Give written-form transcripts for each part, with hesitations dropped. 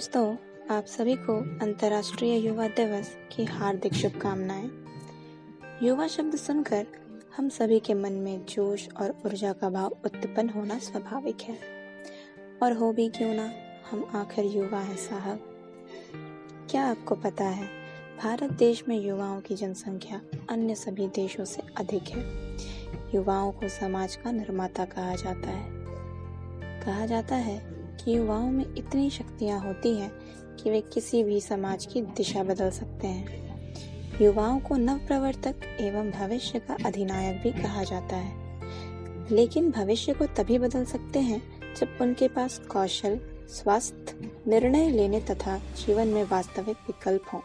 दोस्तों, आप सभी को अंतर्राष्ट्रीय युवा दिवस की हार्दिक शुभकामनाएं। युवा शब्द सुनकर हम सभी के मन में जोश और ऊर्जा का भाव उत्पन्न होना स्वाभाविक है। और हो भी क्यों ना, हम आखिर युवा हैं साहब। क्या आपको पता है, भारत देश में युवाओं की जनसंख्या अन्य सभी देशों से अधिक है। युवाओं को समाज का निर्माता कहा जाता है। कहा जाता है कि युवाओं में इतनी शक्तियां होती हैं कि वे किसी भी समाज की दिशा बदल सकते हैं। युवाओं को नवप्रवर्तक एवं भविष्य का अधिनायक भी कहा जाता है। लेकिन भविष्य को तभी बदल सकते हैं जब उनके पास कौशल, स्वास्थ्य, निर्णय लेने तथा जीवन में वास्तविक विकल्प हों।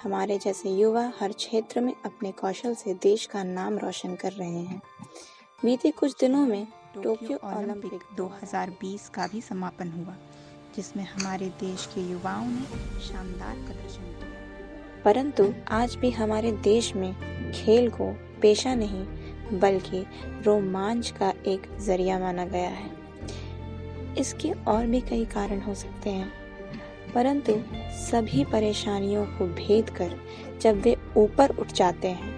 हमारे जैसे युवा हर क्षेत्र में अपने कौशल से देश का नाम रोशन कर रहे हैं। बीते कुछ दिनों में टोक्यो ओलंपिक 2020 का भी समापन हुआ, जिसमें हमारे देश के युवाओं ने शानदार प्रदर्शन किया। परंतु आज भी हमारे देश में खेल को पेशा नहीं बल्कि रोमांच का एक जरिया माना गया है। इसके और भी कई कारण हो सकते हैं, परंतु सभी परेशानियों को भेद कर जब वे ऊपर उठ जाते हैं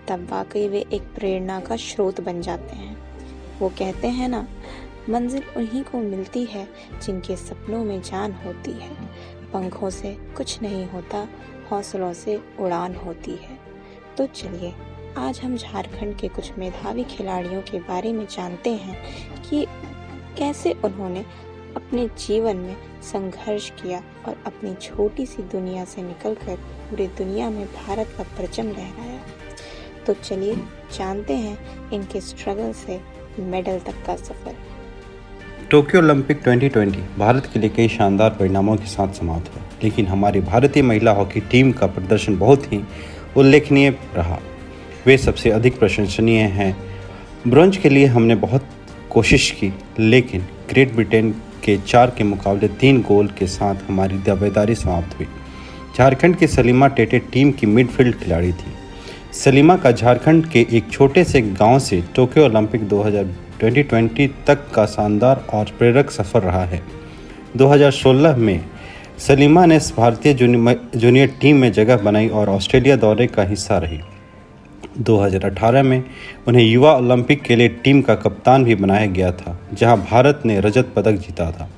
तब वाकई वे एक प्रेरणा का स्रोत बन जाते हैं। वो कहते हैं ना, मंजिल उन्हीं को मिलती है जिनके सपनों में जान होती है। पंखों से कुछ नहीं होता, हौसलों से उड़ान होती है। तो चलिए आज हम झारखंड के कुछ मेधावी खिलाड़ियों के बारे में जानते हैं कि कैसे उन्होंने अपने जीवन में संघर्ष किया और अपनी छोटी सी दुनिया से निकलकर पूरी दुनिया में भारत का परचम लहराया। तो चलिए जानते हैं इनके स्ट्रगल से मेडल तक का सफर। टोक्यो ओलंपिक 2020 भारत के लिए कई शानदार परिणामों के साथ समाप्त हुआ, लेकिन हमारी भारतीय महिला हॉकी टीम का प्रदर्शन बहुत ही उल्लेखनीय रहा। वे सबसे अधिक प्रशंसनीय हैं। ब्रोंज के लिए हमने बहुत कोशिश की, लेकिन ग्रेट ब्रिटेन के 4 के मुकाबले 3 गोल के साथ हमारी दावेदारी समाप्त हुई। झारखंड की सलीमा टेटे टीम की मिडफील्ड खिलाड़ी थी। सलीमा का झारखंड के एक छोटे से गांव से टोक्यो ओलंपिक 2020 तक का शानदार और प्रेरक सफ़र रहा है। 2016 में सलीमा ने भारतीय जूनियर टीम में जगह बनाई और ऑस्ट्रेलिया दौरे का हिस्सा रही। 2018 में उन्हें युवा ओलंपिक के लिए टीम का कप्तान भी बनाया गया था, जहां भारत ने रजत पदक जीता था।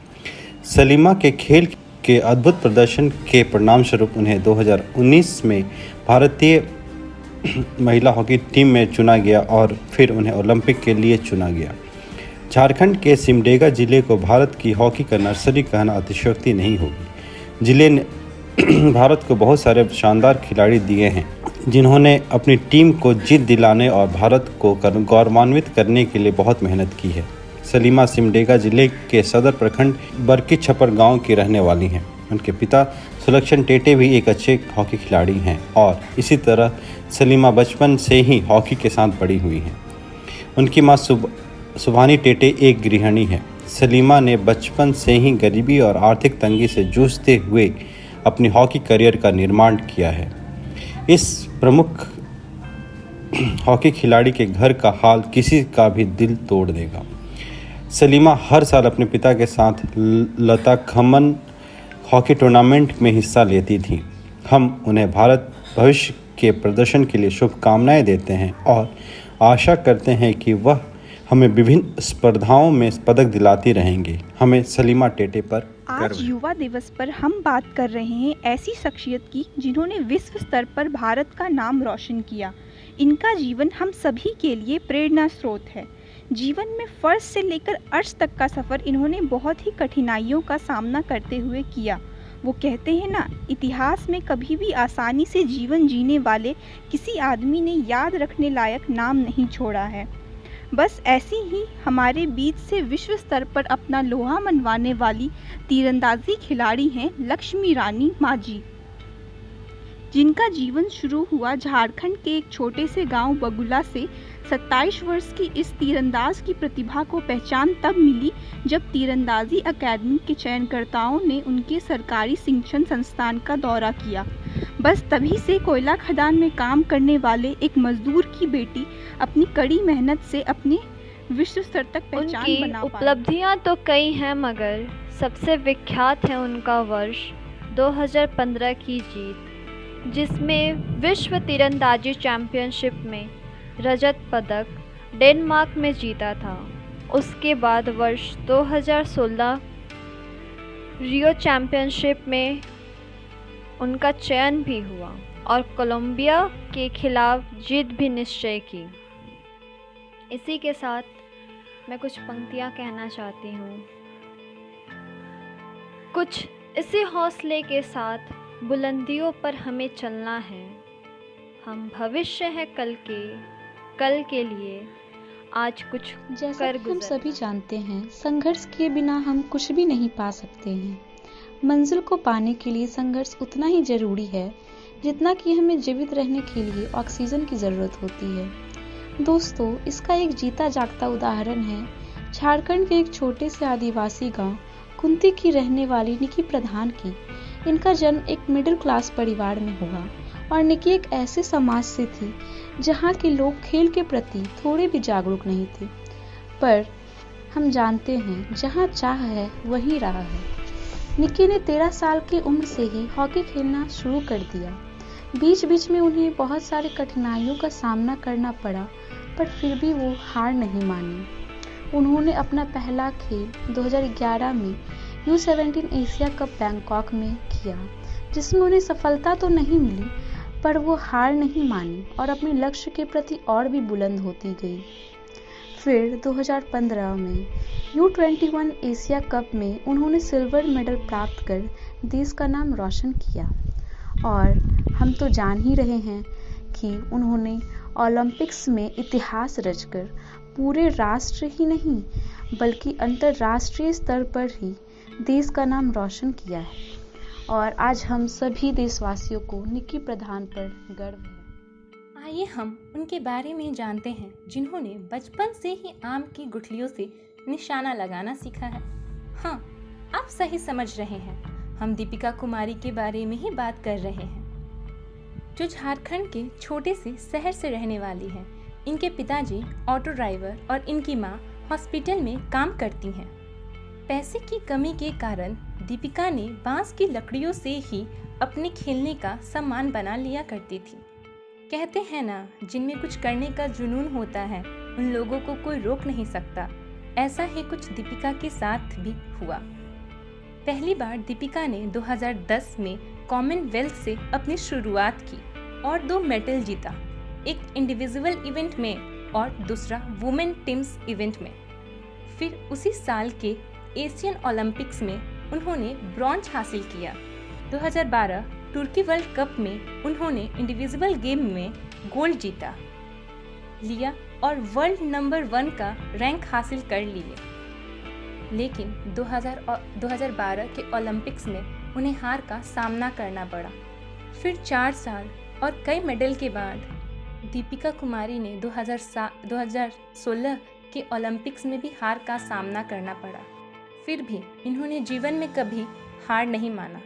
सलीमा के खेल के अद्भुत प्रदर्शन के परिणामस्वरूप उन्हें 2019 में भारतीय महिला हॉकी टीम में चुना गया और फिर उन्हें ओलंपिक के लिए चुना गया। झारखंड के सिमडेगा जिले को भारत की हॉकी का नर्सरी कहना अतिशयोक्ति नहीं होगी। जिले ने भारत को बहुत सारे शानदार खिलाड़ी दिए हैं, जिन्होंने अपनी टीम को जीत दिलाने और भारत को गौरवान्वित करने के लिए बहुत मेहनत की है। सलीमा सिमडेगा जिले के सदर प्रखंड बरकी छपर गाँव की रहने वाली हैं। उनके पिता सुलक्षण टेटे भी एक अच्छे हॉकी खिलाड़ी हैं और इसी तरह सलीमा बचपन से ही हॉकी के साथ बड़ी हुई हैं। उनकी मां सुभानी टेटे एक गृहिणी है। सलीमा ने बचपन से ही गरीबी और आर्थिक तंगी से जूझते हुए अपनी हॉकी करियर का निर्माण किया है। इस प्रमुख हॉकी खिलाड़ी के घर का हाल किसी का भी दिल तोड़ देगा। सलीमा हर साल अपने पिता के साथ लता खमन हॉकी टूर्नामेंट में हिस्सा लेती थी। हम उन्हें भारत भविष्य के प्रदर्शन के लिए शुभकामनाएं देते हैं और आशा करते हैं कि वह हमें विभिन्न स्पर्धाओं में पदक दिलाती रहेंगे। हमें सलीमा टेटे पर आज युवा दिवस पर हम बात कर रहे हैं ऐसी शख्सियत की जिन्होंने विश्व स्तर पर भारत का नाम रोशन किया। इनका जीवन हम सभी के लिए प्रेरणा स्रोत है। जीवन में फर्श से लेकर अर्श तक का सफ़र इन्होंने बहुत ही कठिनाइयों का सामना करते हुए किया। वो कहते हैं ना, इतिहास में कभी भी आसानी से जीवन जीने वाले किसी आदमी ने याद रखने लायक नाम नहीं छोड़ा है। बस ऐसी ही हमारे बीच से विश्व स्तर पर अपना लोहा मनवाने वाली तीरंदाजी खिलाड़ी हैं लक्ष्मी रानी माझी, जिनका जीवन शुरू हुआ झारखंड के एक छोटे से गांव बगुला से। 27 वर्ष की इस तीरंदाज की प्रतिभा को पहचान तब मिली जब तीरंदाजी अकादमी के चयनकर्ताओं ने उनके सरकारी शिक्षण संस्थान का दौरा किया। बस तभी से कोयला खदान में काम करने वाले एक मजदूर की बेटी अपनी कड़ी मेहनत से अपने विश्व स्तर तक पहचान उनकी बना पाए। उपलब्धियां तो कई हैं, मगर सबसे विख्यात है उनका वर्ष 2015 की जीत, जिसमें विश्व तीरंदाजी चैंपियनशिप में रजत पदक डेनमार्क में जीता था। उसके बाद वर्ष 2016 रियो चैंपियनशिप में उनका चयन भी हुआ और कोलंबिया के खिलाफ जीत भी निश्चय की। इसी के साथ मैं कुछ पंक्तियाँ कहना चाहती हूँ। कुछ इसी हौसले के साथ बुलंदियों पर हमें चलना है। हम भविष्य है कल के लिए आज कुछ जैसा कर कि हम गुजरना। सभी जानते हैं, संघर्ष किए बिना हम कुछ भी नहीं पा सकते हैं। मंजिल को पाने के लिए संघर्ष उतना ही जरूरी है जितना कि हमें जीवित रहने के लिए ऑक्सीजन की जरूरत होती है। दोस्तों, इसका एक जीता जागता उदाहरण है झारखंड के एक छोटे से आदिवासी गांव कुंती की रहने वाली निकी प्रधान की। इनका जन्म एक मिडिल क्लास परिवार में हुआ और निकी एक ऐसे समाज से थी जहां के लोग खेल के प्रति थोड़े भी जागरूक नहीं थे। पर हम जानते हैं, जहां चाह है वहीं राह है। निकी ने 13 साल की उम्र से ही हॉकी खेलना शुरू कर दिया। बीच बीच में उन्हें बहुत सारी कठिनाइयों का सामना करना पड़ा, पर फिर भी वो हार नहीं मानी। उन्होंने अपना पहला खेल 2011 में U17 एशिया कप बैंकॉक में किया, जिसमें उन्हें सफलता तो नहीं मिली, पर वो हार नहीं मानी और अपने लक्ष्य के प्रति और भी बुलंद होती गई। फिर 2015 में U21 एशिया कप में उन्होंने सिल्वर मेडल प्राप्त कर देश का नाम रोशन किया। और हम तो जान ही रहे हैं कि उन्होंने ओलंपिक्स में इतिहास रचकर पूरे राष्ट्र ही नहीं बल्कि अंतर्राष्ट्रीय स्तर पर ही देश का नाम रोशन किया है। और आज हम सभी देशवासियों को निकी प्रधान पर गर्व है। आइए हम उनके बारे में जानते हैं, जिन्होंने बचपन से ही आम की गुठलियों से निशाना लगाना सीखा है। हाँ, आप सही समझ रहे हैं, हम दीपिका कुमारी के बारे में ही बात कर रहे हैं, जो झारखंड के छोटे से शहर से रहने वाली हैं। इनके पिताजी ऑटो ड्राइवर और इनकी माँ हॉस्पिटल में काम करती हैं। पैसे की कमी के कारण दीपिका ने बांस की लकड़ियों से ही अपने खेलने का सामान बना लिया करती थी। कहते हैं ना, जिनमें कुछ करने का जुनून होता है उन लोगों को कोई रोक नहीं सकता। ऐसा ही कुछ दीपिका के साथ भी हुआ। पहली बार दीपिका ने 2010 में कॉमनवेल्थ से अपनी शुरुआत की और 2 मेडल जीता, एक इंडिविजुअल इवेंट में और दूसरा वुमेन टीम्स इवेंट में। फिर उसी साल के एशियन ओलंपिक्स में उन्होंने ब्रॉन्ज हासिल किया। 2012 तुर्की वर्ल्ड कप में उन्होंने इंडिविजुअल गेम में गोल्ड जीता लिया और वर्ल्ड नंबर 1 का रैंक हासिल कर लिए। लेकिन 2012 के ओलंपिक्स में उन्हें हार का सामना करना पड़ा। फिर 4 साल और कई मेडल के बाद दीपिका कुमारी ने 2016 के ओलंपिक्स में भी हार का सामना करना पड़ा। फिर भी इन्होंने जीवन में कभी हार नहीं माना।